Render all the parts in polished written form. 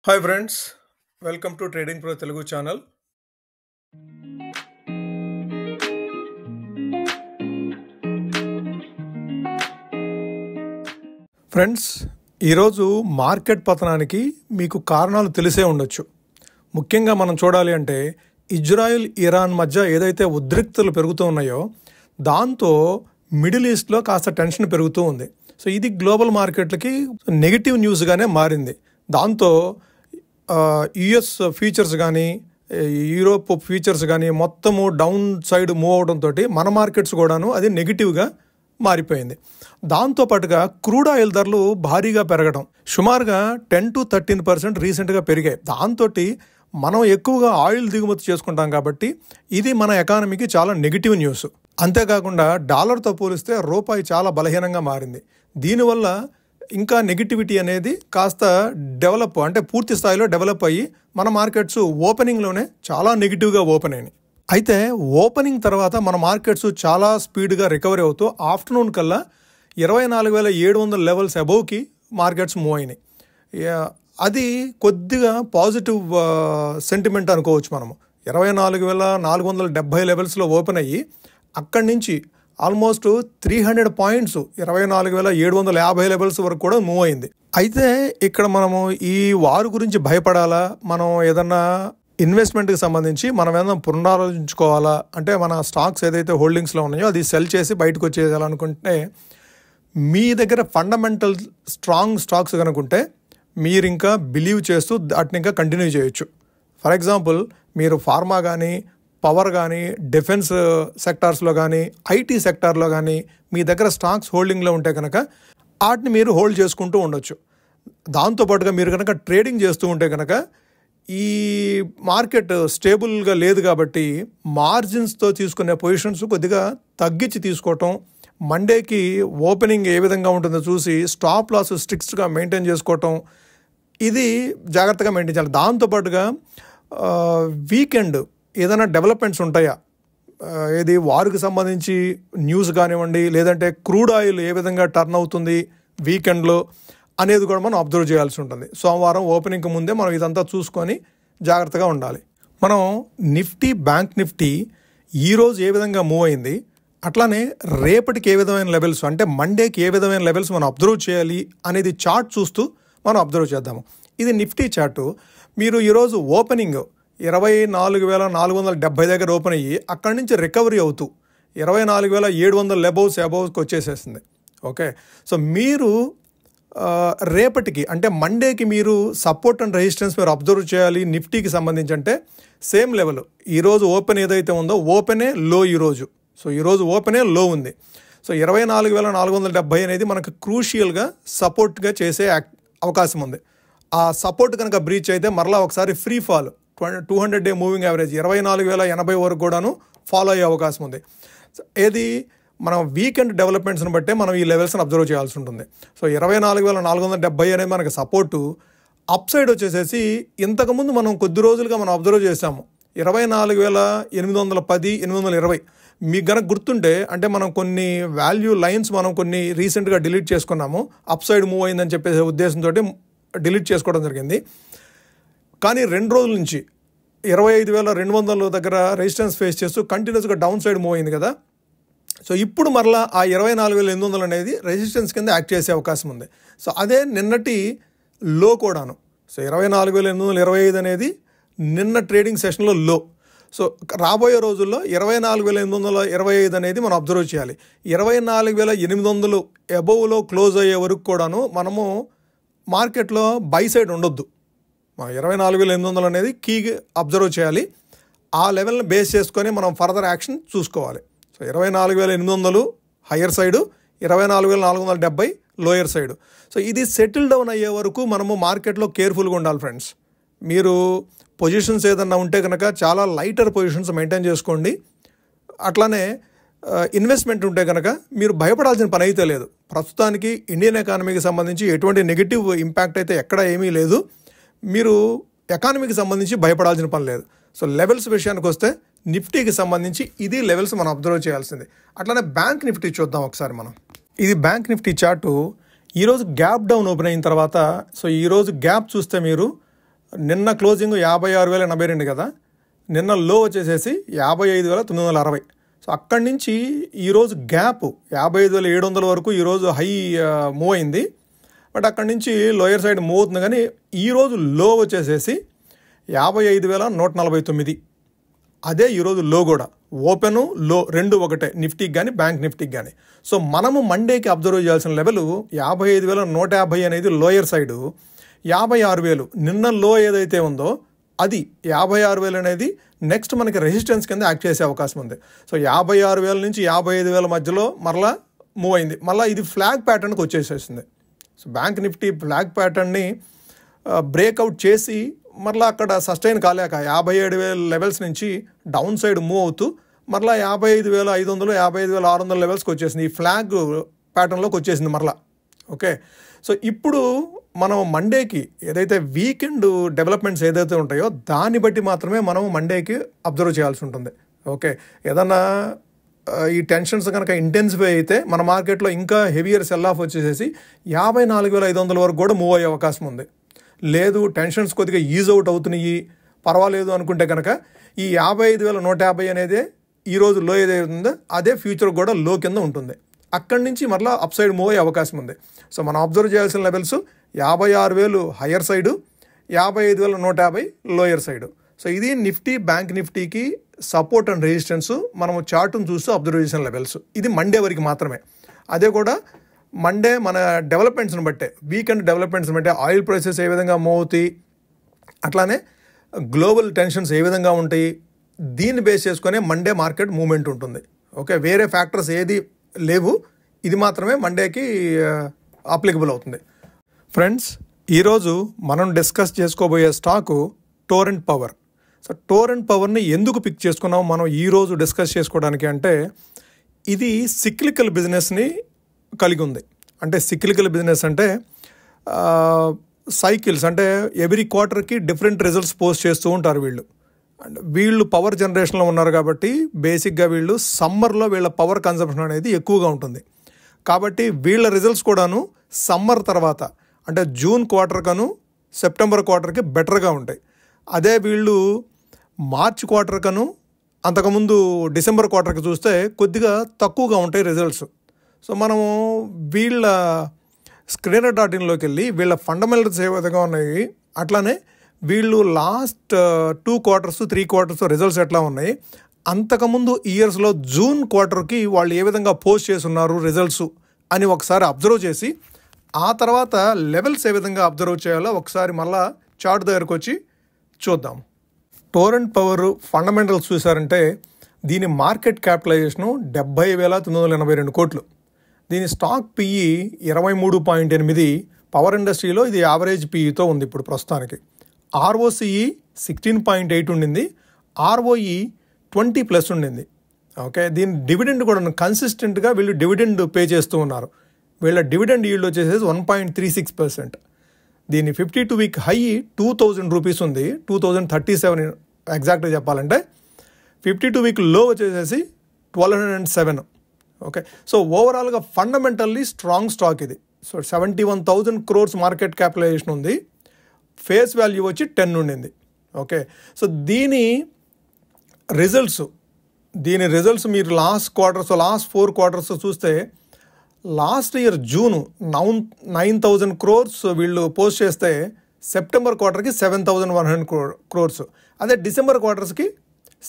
Hi friends, welcome to trading pro Telugu channel. Friends, ఈరోజు market పతనానికి మీకు కారణాలు తెలిసే ఉండొచ్చు. ముఖ్యంగా మనం చూడాలి అంటే ఇజ్రాయెల్ ఇరాన్ మధ్య ఏదైతే ఉద్రిక్తలు పెరుగుతూ ఉన్నాయో దాంతో మిడిల్ ఈస్ట్లో కాస్త టెన్షన్ పెరుగుతూ ఉంది. సో ఇది గ్లోబల్ మార్కెట్లకి నెగిటివ్ న్యూస్గానే మారింది. దాంతో యుఎస్ ఫ్యూచర్స్ కానీ యూరోప్ ఫ్యూచర్స్ కానీ మొత్తము డౌన్ సైడ్ మూవ్ అవడంతో మన మార్కెట్స్ కూడాను అది నెగిటివ్గా మారిపోయింది. దాంతోపాటుగా క్రూడ్ ఆయిల్ ధరలు భారీగా పెరగడం, సుమారుగా 10 to 13% రీసెంట్గా పెరిగాయి. దాంతో మనం ఎక్కువగా ఆయిల్ దిగుమతి చేసుకుంటాం కాబట్టి ఇది మన ఎకానమీకి చాలా నెగిటివ్ న్యూస్. అంతేకాకుండా డాలర్తో పోలిస్తే రూపాయి చాలా బలహీనంగా మారింది. దీనివల్ల ఇంకా నెగిటివిటీ అనేది కాస్త డెవలప్ అంటే పూర్తి స్థాయిలో డెవలప్ అయ్యి మన మార్కెట్స్ ఓపెనింగ్లోనే చాలా నెగిటివ్గా ఓపెన్ అయినాయి. అయితే ఓపెనింగ్ తర్వాత మన మార్కెట్స్ చాలా స్పీడ్గా రికవరీ అవుతూ ఆఫ్టర్నూన్ కల్లా 24,700 లెవెల్స్ అబోవ్కి మార్కెట్స్ మూవ్ అయినాయి. అది కొద్దిగా పాజిటివ్ సెంటిమెంట్ అనుకోవచ్చు. మనము 24,470 లెవెల్స్లో ఓపెన్ అయ్యి అక్కడి నుంచి ఆల్మోస్ట్ 300 పాయింట్స్ 24,750 లెవెల్స్ వరకు కూడా మూవ్ అయింది. అయితే ఇక్కడ మనము ఈ వారు గురించి భయపడాలా, మనం ఏదన్నా ఇన్వెస్ట్మెంట్కి సంబంధించి మనం ఏదైనా పునరాలోచించుకోవాలా, అంటే మన స్టాక్స్ ఏదైతే హోల్డింగ్స్లో ఉన్నాయో అది సెల్ చేసి బయటకు వచ్చేయాలనుకుంటే మీ దగ్గర ఫండమెంటల్ స్ట్రాంగ్ స్టాక్స్ కనుకుంటే మీరు ఇంకా బిలీవ్ చేస్తూ వాటిని ఇంకా కంటిన్యూ చేయొచ్చు. ఫర్ ఎగ్జాంపుల్, మీరు ఫార్మా కానీ పవర్ కానీ డిఫెన్స్ సెక్టార్స్లో కానీ ఐటీ సెక్టార్లో కానీ మీ దగ్గర స్టాక్స్ హోల్డింగ్లో ఉంటే కనుక వాటిని మీరు హోల్డ్ చేసుకుంటూ ఉండొచ్చు. దాంతోపాటుగా మీరు కనుక ట్రేడింగ్ చేస్తూ ఉంటే కనుక ఈ మార్కెట్ స్టేబుల్గా లేదు కాబట్టి మార్జిన్స్తో తీసుకునే పొజిషన్స్ కొద్దిగా తగ్గించి తీసుకోవటం, మండేకి ఓపెనింగ్ ఏ విధంగా ఉంటుందో చూసి స్టాప్ లాస్ స్ట్రిక్ట్గా మెయింటైన్ చేసుకోవటం, ఇది జాగ్రత్తగా మెయింటైన్ చేయాలి. దాంతోపాటుగా వీకెండ్ ఏదైనా డెవలప్మెంట్స్ ఉంటాయా, ఏది వారికి సంబంధించి న్యూస్ కానివ్వండి, లేదంటే క్రూడ్ ఆయిల్ ఏ విధంగా టర్న్ అవుతుంది వీకెండ్లో అనేది కూడా మనం అబ్జర్వ్ చేయాల్సి ఉంటుంది. సోమవారం ఓపెనింగ్కి ముందే మనం ఇదంతా చూసుకొని జాగ్రత్తగా ఉండాలి. మనం నిఫ్టీ, బ్యాంక్ నిఫ్టీ ఈరోజు ఏ విధంగా మూవ్ అయింది, అట్లానే రేపటికి ఏ విధమైన లెవెల్స్ అంటే మండేకి ఏ విధమైన లెవెల్స్ మనం అబ్జర్వ్ చేయాలి అనేది చార్ట్ చూస్తూ మనం అబ్జర్వ్ చేద్దాము. ఇది నిఫ్టీ చార్టు. మీరు ఈరోజు ఓపెనింగ్ 24,470 దగ్గర ఓపెన్ అయ్యి అక్కడి నుంచి రికవరీ అవుతూ 24,700 అబోవ్కి వచ్చేసేసింది. ఓకే, సో మీరు రేపటికి అంటే మండేకి మీరు సపోర్ట్ అండ్ రెసిస్టెన్స్ మీరు అబ్జర్వ్ చేయాలి. నిఫ్టీకి సంబంధించి అంటే సేమ్ లెవెల్ ఈరోజు ఓపెన్ ఏదైతే ఉందో ఓపెనే లో ఈరోజు. సో ఈరోజు ఓపెనే లో ఉంది. సో 24,470 అనేది మనకు క్రూషియల్గా సపోర్ట్గా చేసే అవకాశం ఉంది. ఆ సపోర్ట్ కనుక బ్రీచ్ అయితే మరలా ఒకసారి free fall 200 day moving average 24,080 వరకు కూడాను ఫాలో అయ్యే అవకాశం ఉంది. ఏది మనం వీకెండ్ డెవలప్మెంట్స్ని బట్టే మనం ఈ లెవెల్స్ని అబ్జర్వ్ చేయాల్సి ఉంటుంది. సో 24,470 అనేది మనకు సపోర్టు. అప్ సైడ్ వచ్చేసేసి ఇంతకుముందు మనం కొద్ది రోజులుగా మనం అబ్జర్వ్ చేసాము 24,810, 820. మీకు కనుక గుర్తుంటే అంటే మనం కొన్ని వాల్యూ లైన్స్ మనం కొన్ని రీసెంట్గా డిలీట్ చేసుకున్నాము. అప్ సైడ్ మూవ్ అయిందని చెప్పేసి ఉద్దేశంతో డిలీట్ చేసుకోవడం జరిగింది. కానీ 2 రోజుల నుంచి 25,200 దగ్గర రెసిస్టెన్స్ ఫేస్ చేస్తూ కంటిన్యూస్గా డౌన్ సైడ్ మూవ్ అయింది కదా. సో ఇప్పుడు మరలా ఆ 24,800 అనేది రెసిస్టెన్స్ కింద యాక్ట్ చేసే అవకాశం ఉంది. సో అదే నిన్నటి లో కూడాను. సో 24,825 అనేది నిన్న ట్రేడింగ్ సెషన్లో లో. సో రాబోయే రోజుల్లో 24,825 అనేది మనం అబ్జర్వ్ చేయాలి. 24,800 అబోవ్లో క్లోజ్ అయ్యే వరకు కూడాను మనము మార్కెట్లో బై సైడ్ ఉండొద్దు. 24,800 అనేది కీ అబ్జర్వ్ చేయాలి. ఆ లెవెల్ని బేస్ చేసుకొని మనం ఫర్దర్ యాక్షన్ చూసుకోవాలి. So 24,800 higher side, 24,470 lower side. So ఇది సెటిల్ డౌన్ అయ్యే వరకు మనము మార్కెట్లో కేర్ఫుల్గా ఉండాలి ఫ్రెండ్స్. మీరు పొజిషన్స్ ఏదన్నా ఉంటే కనుక చాలా లైటర్ పొజిషన్స్ మెయింటైన్ చేసుకోండి. అట్లానే ఇన్వెస్ట్మెంట్ ఉంటే కనుక మీరు భయపడాల్సిన పని అయితే లేదు. ప్రస్తుతానికి ఇండియన్ ఎకానమీకి సంబంధించి ఎటువంటి నెగిటివ్ ఇంపాక్ట్ అయితే ఎక్కడ ఏమీ లేదు. మీరు ఎకానమీకి సంబంధించి భయపడాల్సిన పని లేదు. సో లెవెల్స్ విషయానికి వస్తే నిఫ్టీకి సంబంధించి ఇది లెవెల్స్ మనం అబ్జర్వ్ చేయాల్సింది. అట్లానే బ్యాంక్ నిఫ్టీ చూద్దాం ఒకసారి మనం. ఇది బ్యాంక్ నిఫ్టీ చార్టు. ఈరోజు గ్యాప్ డౌన్ ఓపెన్ అయిన తర్వాత సో ఈరోజు గ్యాప్ చూస్తే మీరు నిన్న క్లోజింగ్ 56,082 కదా, నిన్న లో వచ్చేసేసి 55,960. సో అక్కడి నుంచి ఈరోజు గ్యాప్ 55,700 వరకు ఈరోజు హై మూవ్ అయింది. బట్ అక్కడి నుంచి లోయర్ సైడ్ మూవ్ అవుతుంది. కానీ ఈరోజు లో వచ్చేసేసి 55,149. అదే ఈరోజు లో కూడా ఓపెను లో రెండు ఒకటే, నిఫ్టీకి కానీ బ్యాంక్ నిఫ్టీకి కానీ. సో మనము మండేకి అబ్జర్వ్ చేయాల్సిన లెవెల్ 55,150 అనేది లోయర్ సైడు, 56,000 నిన్న లో ఏదైతే ఉందో అది 56,000 అనేది నెక్స్ట్ మనకి రెసిస్టెన్స్ కింద యాక్ట్ చేసే అవకాశం ఉంది. సో 56,000 నుంచి 55,000 మధ్యలో మరలా మూవ్ అయింది. మళ్ళీ ఇది ఫ్లాగ్ ప్యాటర్న్కి వచ్చేసేసింది. సో బ్యాంక్ నిఫ్టీ ఫ్లాగ్ ప్యాటర్న్ని బ్రేక్అవుట్ చేసి మరలా అక్కడ సస్టైన్ కాలేక 57,000 లెవెల్స్ నుంచి డౌన్ సైడ్ మూవ్ అవుతూ మరలా 55,500 55,600 లెవెల్స్కి వచ్చేసింది. ఈ ఫ్లాగ్ ప్యాటర్న్లోకి వచ్చేసింది మరలా. ఓకే, సో ఇప్పుడు మనం మండేకి ఏదైతే వీకెండ్ డెవలప్మెంట్స్ ఏదైతే ఉంటాయో దాన్ని బట్టి మాత్రమే మనం మండేకి అబ్జర్వ్ చేయాల్సి ఉంటుంది. ఓకే, ఏదన్నా ఈ టెన్షన్స్ కనుక ఇంటెన్సిఫై అయితే మన మార్కెట్లో ఇంకా హెవియర్ సెల్ ఆఫ్ వచ్చేసేసి 54,500 వరకు కూడా మూవ్ అయ్యే అవకాశం ఉంది. లేదు టెన్షన్స్ కొద్దిగా ఈజ్ అవుట్ అవుతున్నాయి పర్వాలేదు అనుకుంటే కనుక ఈ 55,150 అనేది ఈరోజు లో ఏదైతే ఉందో అదే ఫ్యూచర్ కూడా లో కింద ఉంటుంది. అక్కడి నుంచి మరలా అప్ సైడ్ మూవ్ అయ్యే అవకాశం ఉంది. సో మనం అబ్జర్వ్ చేయాల్సిన levels 56,000 higher side, 55,150 lower side. So ఇది నిఫ్టీ బ్యాంక్ నిఫ్టీకి సపోర్ట్ అండ్ రెసిస్టెన్స్ మనము చార్ట్ను చూస్తూ అబ్జర్వ్ చేసిన లెవెల్స్. ఇది మండే వరకు మాత్రమే. అదే కూడా మండే మన డెవలప్మెంట్స్ని బట్టే, వీకెండ్ డెవలప్మెంట్స్ని బట్టే ఆయిల్ ప్రైసెస్ ఏ విధంగా మూవ్ అవుతాయి, అట్లానే గ్లోబల్ టెన్షన్స్ ఏ విధంగా ఉంటాయి, దీన్ని బేస్ చేసుకునే మండే మార్కెట్ మూవ్మెంట్ ఉంటుంది. ఓకే, వేరే ఫ్యాక్టర్స్ ఏది లేవు, ఇది మాత్రమే మండేకి అప్లికబుల్ అవుతుంది. ఫ్రెండ్స్, ఈరోజు మనం డిస్కస్ చేసుకోబోయే stock torrent power. So torrent పవర్ని ఎందుకు పిక్ చేసుకున్నాం మనం ఈరోజు డిస్కస్ చేసుకోవడానికి అంటే, ఇది సిక్లికల్ బిజినెస్ని కలిగి ఉంది. అంటే సిక్లికల్ బిజినెస్ అంటే సైకిల్స్, అంటే ఎవ్రీ క్వార్టర్కి డిఫరెంట్ రిజల్ట్స్ పోస్ట్ చేస్తూ ఉంటారు వీళ్ళు. అండ్ వీళ్ళు పవర్ జనరేషన్లో ఉన్నారు కాబట్టి బేసిక్గా వీళ్ళు సమ్మర్లో వీళ్ళ పవర్ కన్సంప్షన్ అనేది ఎక్కువగా ఉంటుంది. కాబట్టి వీళ్ళ రిజల్ట్స్ కూడాను సమ్మర్ తర్వాత అంటే జూన్ క్వార్టర్ కను సెప్టెంబర్ క్వార్టర్కి బెటర్గా ఉంటాయి. అదే వీళ్ళు మార్చ్ క్వార్టర్ కను అంతకుముందు డిసెంబర్ క్వార్టర్కి చూస్తే కొద్దిగా తక్కువగా ఉంటాయి రిజల్ట్స్. సో మనము వీళ్ళ screener.inలోకి వెళ్ళి వీళ్ళ ఫండమెంటల్స్ ఏ విధంగా ఉన్నాయి, అట్లానే వీళ్ళు లాస్ట్ 2 quarters 3 quarters రిజల్ట్స్ ఎట్లా ఉన్నాయి, అంతకుముందు ఇయర్స్లో జూన్ క్వార్టర్కి వాళ్ళు ఏ విధంగా పోస్ట్ చేస్తున్నారు రిజల్ట్స్ అని ఒకసారి అబ్జర్వ్ చేసి ఆ తర్వాత లెవెల్స్ ఏ విధంగా అబ్జర్వ్ చేయాలో ఒకసారి మళ్ళా చార్ట్ దగ్గరకు వచ్చి చూద్దాం. టోరెంట్ పవర్ ఫండమెంటల్స్ చూసారంటే దీని మార్కెట్ క్యాపిటలైజేషను 70,982 కోట్లు. దీని స్టాక్ పిఈ 23.8. పవర్ ఇండస్ట్రీలో ఇది యావరేజ్ పిఈతో ఉంది ఇప్పుడు ప్రస్తుతానికి. ఆర్ఓసిఈ 16.8 ఉండింది, ఆర్ఓఈ 20+ ఉండింది. ఓకే, దీని డివిడెండ్ కూడా కన్సిస్టెంట్గా వీళ్ళు డివిడెండ్ పే చేస్తూ ఉన్నారు. వీళ్ళ డివిడెండ్ ఈల్డ్ వచ్చేసి 1.36%. దీని 52 వీక్ హై 2,000 రూపీస్ ఉంది, 2,037 ఎగ్జాక్ట్గా చెప్పాలంటే. 52 వీక్ లో వచ్చేసేసి 1,207. ఓకే, సో ఓవరాల్గా ఫండమెంటల్లీ స్ట్రాంగ్ స్టాక్ ఇది. సో 71,000 crores మార్కెట్ క్యాపిటలైజేషన్ ఉంది, ఫేస్ వాల్యూ వచ్చి 10 ఉండింది. ఓకే, సో దీని రిజల్ట్స్ మీరు లాస్ట్ 4 quarters చూస్తే లాస్ట్ ఇయర్ జూన్ 9,000 crores వీళ్ళు పోస్ట్ చేస్తే సెప్టెంబర్ క్వార్టర్కి 7,100 crores, అదే డిసెంబర్ క్వార్టర్స్కి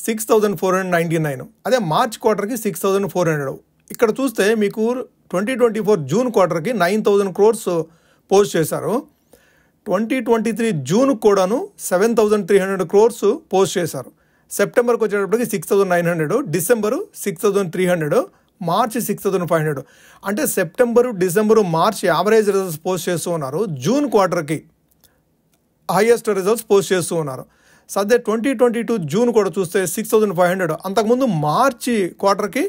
6,499, అదే మార్చ్ క్వార్టర్కి 6,400. ఇక్కడ చూస్తే మీకు 2024 జూన్ క్వార్టర్కి 9,000 crores పోస్ట్ చేశారు. 2023 జూన్ కూడాను 7,300 crores పోస్ట్ చేశారు. సెప్టెంబర్కి వచ్చేటప్పటికి 6,900, డిసెంబరు 6,300, మార్చి 6,500. అంటే September, December, March average results post చేస్తూ ఉన్నారు. జూన్ క్వార్టర్కి హైయెస్ట్ రిజల్ట్స్ పోస్ట్ చేస్తూ ఉన్నారు. సద్య 2022 జూన్ కూడా చూస్తే 6,500, అంతకుముందు మార్చి క్వార్టర్కి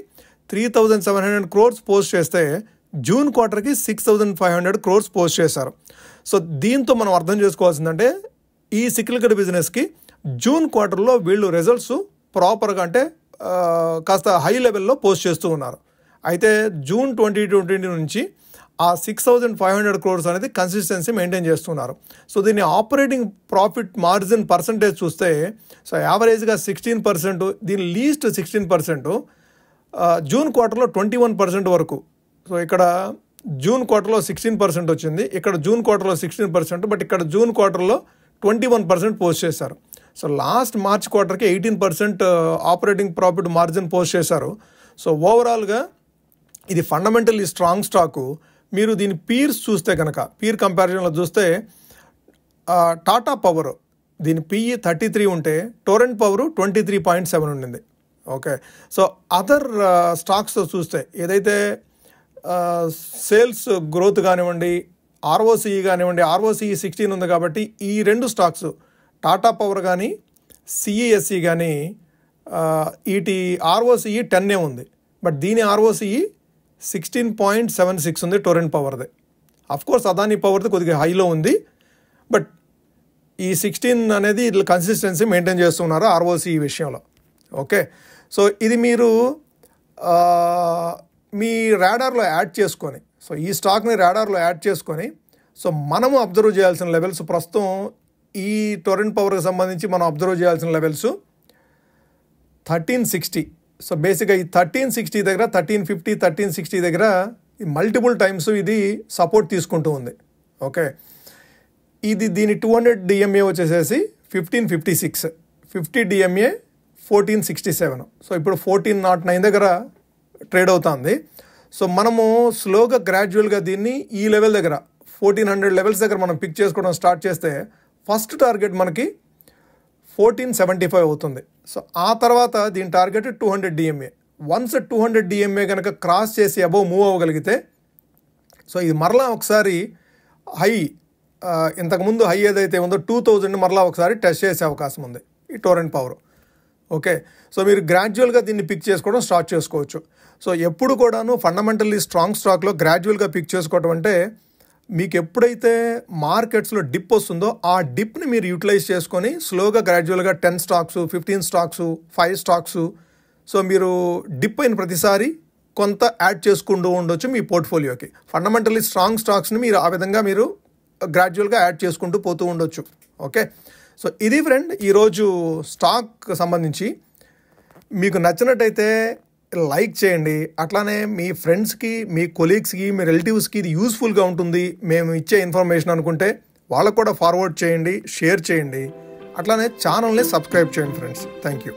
3,700 crores పోస్ట్ చేస్తే జూన్ క్వార్టర్కి 6,500 crores పోస్ట్ చేశారు. సో దీంతో మనం అర్థం చేసుకోవాల్సిందంటే ఈ సిక్లికల్ బిజినెస్కి జూన్ క్వార్టర్లో వీళ్ళు రిజల్ట్స్ ప్రాపర్గా అంటే కాస్త హై లెవెల్లో పోస్ట్ చేస్తూ ఉన్నారు. అయితే జూన్ 2020 నుంచి ఆ 6,500 crores అనేది కన్సిస్టెన్సీ మెయింటైన్ చేస్తున్నారు. సో దీన్ని ఆపరేటింగ్ ప్రాఫిట్ మార్జిన్ పర్సంటేజ్ చూస్తే సో యావరేజ్గా 16%, దీని లీస్ట్ 16%, జూన్ క్వార్టర్లో 21% వరకు. సో ఇక్కడ జూన్ క్వార్టర్లో 16% వచ్చింది, ఇక్కడ జూన్ క్వార్టర్లో 16%, బట్ ఇక్కడ జూన్ క్వార్టర్లో 21% పోస్ట్ చేశారు. సో లాస్ట్ మార్చ్ క్వార్టర్కి 18% ఆపరేటింగ్ ప్రాఫిట్ మార్జిన్ పోస్ట్ చేశారు. సో ఓవరాల్గా ఇది ఫండమెంటల్లీ స్ట్రాంగ్ స్టాకు. మీరు దీని పీర్స్ చూస్తే కనుక, పీర్ కంపారిజన్లో చూస్తే టాటా పవర్ దీని పిఈ 33 ఉంటే టొరెంట్ పవర్ 23.7 ఉండింది. ఓకే, సో అదర్ స్టాక్స్తో చూస్తే ఏదైతే సేల్స్ గ్రోత్ కానివ్వండి, ఆర్ఓసిఈ కానివ్వండి, ఆర్ఓసిఈ 16 ఉంది కాబట్టి ఈ రెండు స్టాక్స్ టాటా పవర్ కానీ సిఈఎస్సి కానీ వీటి ఆర్ఓసిఈ 10 ఉంది, బట్ దీని ఆర్ఓసిఈ 16.76 ఉంది టొరెంట్ పవర్ది. అఫ్కోర్స్ అదానీ పవర్ది కొద్దిగా హైలో ఉంది, బట్ ఈ 16 అనేది ఇట్లా కన్సిస్టెన్సీ మెయింటైన్ చేస్తున్నారు ఆర్ఓసి విషయంలో. ఓకే, సో ఇది మీరు మీ రాడార్లో యాడ్ చేసుకొని, సో ఈ స్టాక్ని రాడార్లో యాడ్ చేసుకొని, సో మనము అబ్జర్వ్ చేయాల్సిన లెవెల్స్ ప్రస్తుతం ఈ టొరెంట్ పవర్కి సంబంధించి మనం అబ్జర్వ్ చేయాల్సిన లెవెల్స్ 1360. సో బేసిక్గా ఈ 1360 దగ్గర, 1350, 1360 దగ్గర మల్టిపుల్ టైమ్స్ ఇది సపోర్ట్ తీసుకుంటూ ఉంది. ఓకే, ఇది దీని 200 DMA వచ్చేసేసి 1556, 50 DMA 1467. సో ఇప్పుడు 1409 దగ్గర ట్రేడ్ అవుతుంది. సో మనము స్లోగా గ్రాడ్యువల్గా దీన్ని ఈ లెవెల్ దగ్గర 1400 లెవెల్స్ దగ్గర మనం పిక్ చేసుకోవడం స్టార్ట్ చేస్తే ఫస్ట్ టార్గెట్ మనకి 1475 అవుతుంది. సో ఆ తర్వాత దీని టార్గెట్ 200 DMA. వన్స్ 200 DMA కనుక క్రాస్ చేసి అబోవ్ మూవ్ అవ్వగలిగితే, సో ఇది మరలా ఒకసారి హై, ఇంతకుముందు హై ఏదైతే ఉందో 2000 మరలా ఒకసారి టెస్ట్ చేసే అవకాశం ఉంది ఈ టొరెంట్ పవర్. ఓకే, సో మీరు గ్రాడ్యువల్గా దీన్ని పిక్ చేసుకోవడం స్టార్ట్ చేసుకోవచ్చు. సో ఎప్పుడు కూడాను ఫండమెంటల్లీ స్ట్రాంగ్ స్టాక్లో గ్రాడ్యువల్గా పిక్ చేసుకోవడం అంటే, మీకు ఎప్పుడైతే మార్కెట్స్లో డిప్ వస్తుందో ఆ డిప్ని మీరు యూటిలైజ్ చేసుకొని స్లోగా గ్రాడ్యువల్గా 10 స్టాక్స్, 15 స్టాక్స్, 5 స్టాక్స్, సో మీరు డిప్ అయిన ప్రతిసారి కొంత యాడ్ చేసుకుంటూ ఉండొచ్చు మీ పోర్ట్ఫోలియోకి. ఫండమెంటల్లీ స్ట్రాంగ్ స్టాక్స్ని మీరు ఆ విధంగా మీరు గ్రాడ్యువల్గా యాడ్ చేసుకుంటూ పోతూ ఉండొచ్చు. ఓకే, సో ఇది ఫ్రెండ్ ఈరోజు స్టాక్ సంబంధించి. మీకు నచ్చినట్టయితే లైక్ చేయండి, అట్లానే మీ ఫ్రెండ్స్కి, మీ కొలీగ్స్కి, మీ రిలేటివ్స్కి ఇది యూస్ఫుల్గా ఉంటుంది మేము ఇచ్చే ఇన్ఫర్మేషన్ అనుకుంటే వాళ్ళకు కూడా ఫార్వర్డ్ చేయండి, షేర్ చేయండి, అట్లానే ఛానల్ని సబ్స్క్రైబ్ చేయండి ఫ్రెండ్స్. Thank you.